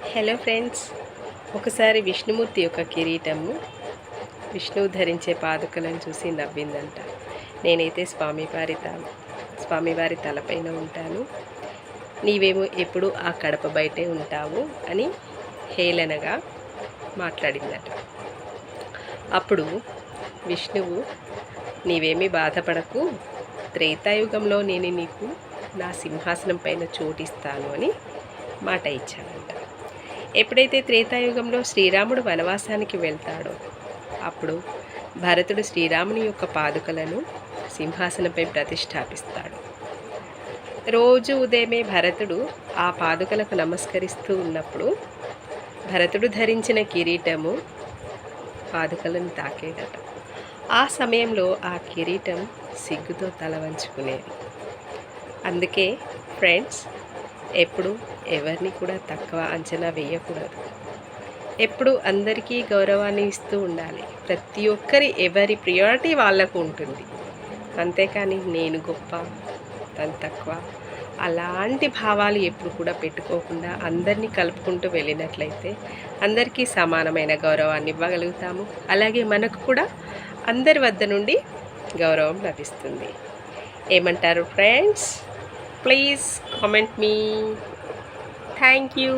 Hello friends, ఒకసారి విష్ణుమూర్తి యొక్క కిరీటము విష్ణువు ధరించే పాదుకలను చూసి నవ్విందంట. నేనైతే స్వామివారి తలపైన ఉంటాను, నీవేమో ఎప్పుడు ఆ కడప బయటే ఉంటావు అని హేళనగా మాట్లాడిందట. అప్పుడు విష్ణువు, నీవేమీ బాధపడకు, త్రేతాయుగంలో నేను నీకు నా సింహాసనం పైన చోటిస్తాను అని మాట ఇచ్చాడంట. ఎప్పుడైతే త్రేతాయుగంలో శ్రీరాముడు వనవాసానికి వెళ్తాడో అప్పుడు భరతుడు శ్రీరాముని యొక్క పాదుకలను సింహాసనంపై ప్రతిష్టాపిస్తాడు. రోజు ఉదయమే భరతుడు ఆ పాదుకలకు నమస్కరిస్తూ ఉన్నప్పుడు భరతుడు ధరించిన కిరీటము పాదుకలను తాకేదట. ఆ సమయంలో ఆ కిరీటం సిగ్గుతో తల వంచుకునేది. అందుకే ఫ్రెండ్స్, ఎప్పుడు ఎవరిని కూడా తక్కువ అంచనా వేయకూడదు. ఎప్పుడు అందరికీ గౌరవాన్ని ఇస్తూ ఉండాలి. ప్రతి ఒక్కరి ఎవరి ప్రియారిటీ వాళ్ళకు ఉంటుంది. అంతేకాని నేను గొప్ప తను తక్కువ అలాంటి భావాలు ఎప్పుడు కూడా పెట్టుకోకుండా అందరినీ కలుపుకుంటూ వెళ్ళినట్లయితే అందరికీ సమానమైన గౌరవాన్ని ఇవ్వగలుగుతాము. అలాగే మనకు కూడా అందరి వద్ద నుండి గౌరవం లభిస్తుంది. ఏమంటారు friends? Please comment me. Thank you.